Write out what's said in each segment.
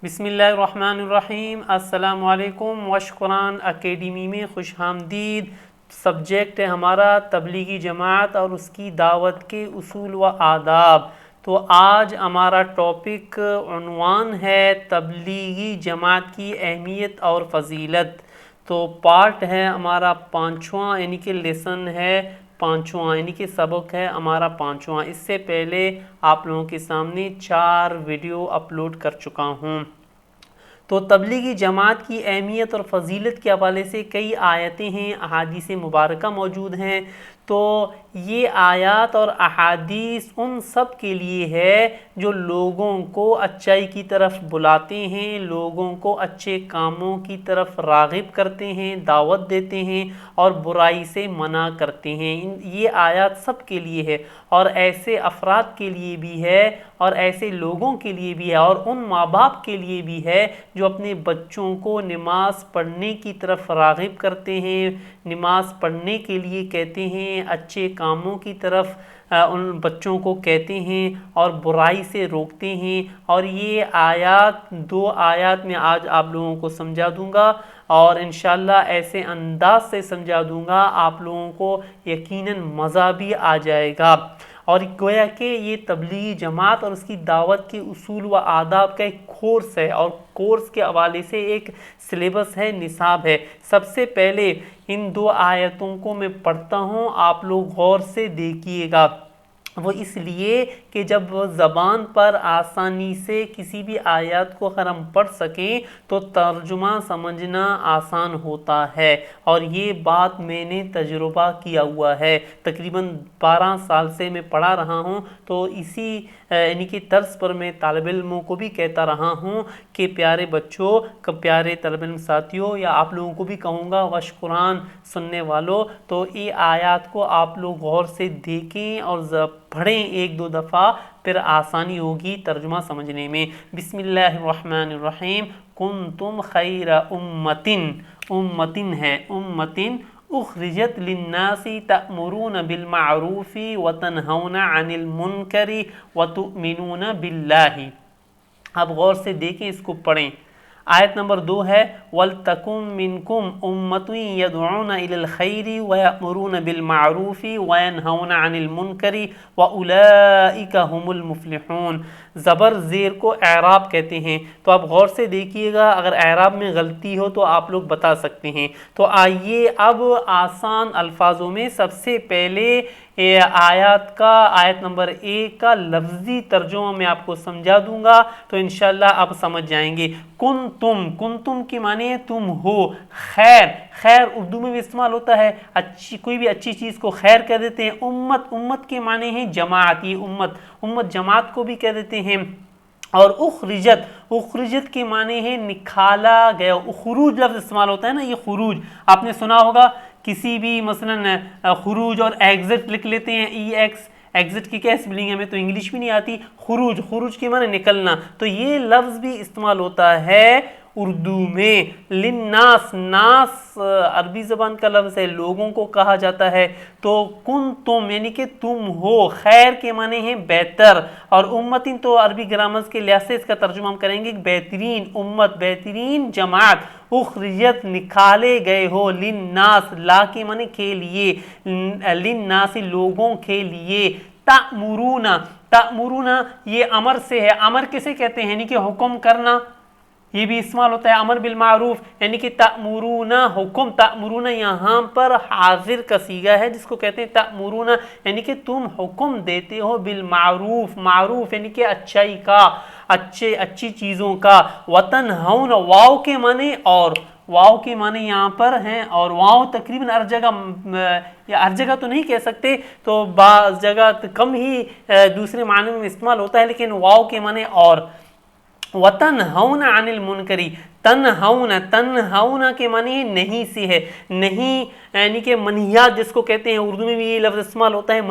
بسم اللہ الرحمن الرحیم۔ السلام علیکم۔ وشقران اکیڈمی میں خوش آمدید۔ سبجیکٹ ہے ہمارا تبلیغی جماعت اور اس کی دعوت کے اصول و آداب۔ تو آج ہمارا ٹاپک عنوان ہے تبلیغی جماعت کی اہمیت اور فضیلت۔ تو پارٹ ہے ہمارا پانچواں، یعنی کہ لیسن ہے پانچواں، یعنی کہ سبق ہے ہمارا پانچواں۔ اس سے پہلے آپ لوگوں کے سامنے 4 ویڈیو اپلوڈ کر چکا ہوں۔ تو تبلیغی جماعت کی اہمیت اور فضیلت کے حوالے سے کئی آیتیں ہیں، احادیث مبارکہ موجود ہیں۔ تو یہ آیات اور احادیث ان سب کے لیے ہے جو لوگوں کو اچائی کی طرف بلاتے ہیں، لوگوں کو اچھے کاموں کی طرف راغب کرتے ہیں، دعوت دیتے ہیں اور برائی سے منع کرتے ہیں۔ یہ آیات سب کے لیے ہے، اور ایسے افراد کے لیے بھی ہے اور ایسے لوگوں کے لیے بھی ہے، اور ان ماں باپ کے لیے بھی ہے جو اپنے بچوں کو نماز پڑھنے کی طرف راغب کرتے ہیں، نماز پڑھنے کے لیے کہتے ہیں، اچھے کاموں کی طرف ان بچوں کو کہتے ہیں اور برائی سے روکتے ہیں۔ اور یہ آیات 2 آیات میں آج آپ لوگوں کو سمجھا دوں گا، اور انشاءاللہ ایسے انداز سے سمجھا دوں گا آپ لوگوں کو یقیناً مزہ بھی آ جائے گا۔ اور گویا کہ یہ تبلیغی جماعت اور اس کی دعوت کے اصول و آداب کا ایک کورس ہے، اور کورس کے حوالے سے ایک سلیبس ہے، نصاب ہے۔ سب سے پہلے ان 2 آیتوں کو میں پڑھتا ہوں، آپ لوگ غور سے دیکھیے گا۔ وہ اس لیے کہ جب زبان پر آسانی سے کسی بھی آیات کو اگر ہم پڑھ سکیں تو ترجمہ سمجھنا آسان ہوتا ہے، اور یہ بات میں نے تجربہ کیا ہوا ہے۔ تقریباً 12 سال سے میں پڑھا رہا ہوں، تو اسی یعنی کہ طرز پر میں طالب علموں کو بھی کہتا رہا ہوں کہ پیارے بچوں، پیارے طالب علم ساتھیوں، یا آپ لوگوں کو بھی کہوں گا وش قرآن سننے والوں، تو یہ آیات کو آپ لوگ غور سے دیکھیں اور پڑھیں 1-2 دفعہ، پھر آسانی ہوگی ترجمہ سمجھنے میں۔ بسم اللہ الرحمن الرحیم۔ کنتم خیر امتن ہے، امتن اخرجت للناس تأمرون بالمعروف وتنہون عن المنکر وتؤمنون باللہ۔ اب غور سے دیکھیں، اس کو پڑھیں۔ آیت نمبر 2 ہے وَلْتَكُمْ مِنْكُمْ أُمَّةٌ يَدْعُونَ إِلَى الْخَيْرِ وَيَأْمُرُونَ بِالْمَعْرُوفِ وَيَنْهَوْنَ عَنِ الْمُنْكَرِ وَأُولَئِكَ هُمُ الْمُفْلِحُونَ۔ زبر زیر کو اعراب کہتے ہیں، تو آپ غور سے دیکھیے گا، اگر اعراب میں غلطی ہو تو آپ لوگ بتا سکتے ہیں۔ تو آئیے اب آسان الفاظوں میں سب سے پہلے آیت نمبر 1 کا لفظی ترجمہ میں آپ کو سمجھا دوں گا، تو انشاءاللہ آپ سمجھ جائیں گے۔ کنتم کی معنی ہے تم ہو، خیر، خیر اردو میں بھی استعمال ہوتا ہے، کوئی بھی اچھی چیز کو خیر کہہ دیتے ہیں۔ امت کے معنی ہے جماعت، یہ امت جماعت کو بھی کہہ دیتے ہیں۔ اور اخرجت کے معنی ہے نکالا گیا، خروج لفظ استعمال ہوتا ہے نا، یہ خروج آپ نے سنا ہوگا، کسی بھی مثلا خروج اور ایگزٹ لکھ لیتے ہیں، ایگزٹ کی کیا اسپیلنگ ہے، ہمیں تو انگلش بھی نہیں آتی۔ خروج کے معنی نکلنا، تو یہ لفظ بھی استعمال ہوتا ہے اردو میں۔ للناس، ناس عربی زبان کا لفظ ہے، لوگوں کو کہا جاتا ہے۔ تو کنتم یعنی کہ تم ہو، خیر کے معنی ہیں بہتر، اور امتن تو عربی گرامر کے لحاظ سے اس کا ترجمہ ہم کریں گے بہترین امت، بہترین جماعت۔ اخرجت نکالے گئے ہو، للناس لا کے معنی کے لیے، للناس لوگوں کے لیے، تأمرون یہ امر سے ہے، امر کسے کہتے ہیں یعنی کہ حکم کرنا، یہ بھی استعمال ہوتا ہے امر بالمعروف، یعنی کہ تأمرون حکم، تأمرون یہاں پر حاضر کا صیغہ ہے جس کو کہتے ہیں تأمرون، یعنی کہ تم حکم دیتے ہو بالمعروف، معروف یعنی کہ اچھائی کا، اچھی چیزوں کا۔ وتنہون واو کے معنی، اور واو کے معنی یہاں پر ہیں، اور واو تقریباً ہر جگہ تو نہیں کہہ سکتے، تو بعض جگہ کم ہی دوسرے معنی میں استعمال ہوتا ہے، لیکن واو کے معنی اور۔ وَتَنْهَوْنَ عَنِ الْمُنْكَرِ، تنہون کے معنی نہیں سے ہے، نہیں یعنی کہ منہیات جس کو کہتے ہیں، اردو میں بھی یہ لفظ استعمال ہوتا ہے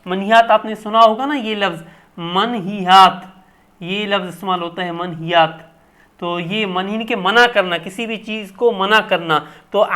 منہیات آپ نے سنا ہوگا نا، یہ لفظ منہیات، یہ لفظ استعمال ہوتا ہے منہیات۔ تو یہ منہی کہ منع کرنا، کسی بھی چیز کو منع کرنا۔ تو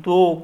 2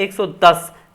110।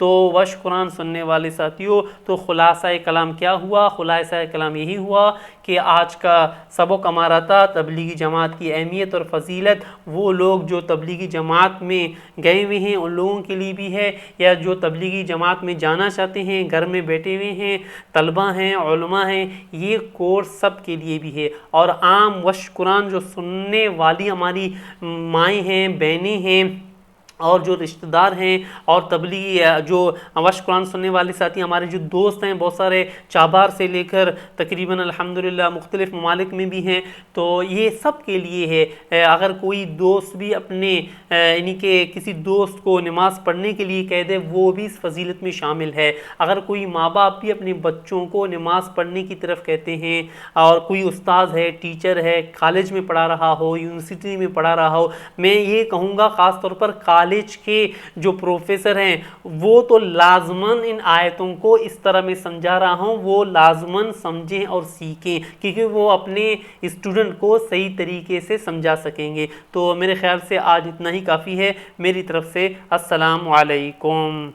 تو وشکران سننے والے ساتھیوں، تو خلاصہ کلام کیا ہوا؟ خلاصہ کلام یہی ہوا کہ آج کا سبق ہمارا تھا تبلیغی جماعت کی اہمیت اور فضیلت۔ وہ لوگ جو تبلیغی جماعت میں گئے ہوئے ہیں ان لوگوں کے لیے بھی ہے، یا جو تبلیغی جماعت میں جانا چاہتے ہیں، گھر میں بیٹھے ہوئے ہیں، طلبہ ہیں، علماء ہیں، یہ کورس سب کے لیے بھی ہے۔ اور عام وشکران جو سننے والی ہماری مائیں ہیں، بہنیں ہیں اور جو رشتہ دار ہیں، اور تبلیغی جو وش قرآن سننے والے ساتھی ہمارے جو دوست ہیں بہت سارے چابہار سے لے کر تقریباً الحمدللہ مختلف ممالک میں بھی ہیں، تو یہ سب کے لیے ہے۔ اگر کوئی دوست بھی اپنے یعنی کہ کسی دوست کو نماز پڑھنے کے لیے کہہ دے، وہ بھی اس فضیلت میں شامل ہے۔ اگر کوئی ماں باپ بھی اپنے بچوں کو نماز پڑھنے کی طرف کہتے ہیں، اور کوئی استاذ ہے، ٹیچر ہے، کالج میں پڑھا رہا ہو، یونیورسٹی میں پڑھا رہا ہو، میں یہ کہوں گا خاص طور پر کالج کے جو پروفیسر ہیں وہ تو لازماً ان آیتوں کو اس طرح میں سمجھا رہا ہوں، وہ لازماً سمجھیں اور سیکھیں، کیونکہ وہ اپنے اسٹوڈنٹ کو صحیح طریقے سے سمجھا سکیں گے۔ تو میرے خیال سے آج اتنا ہی کافی ہے۔ میری طرف سے السلام علیکم۔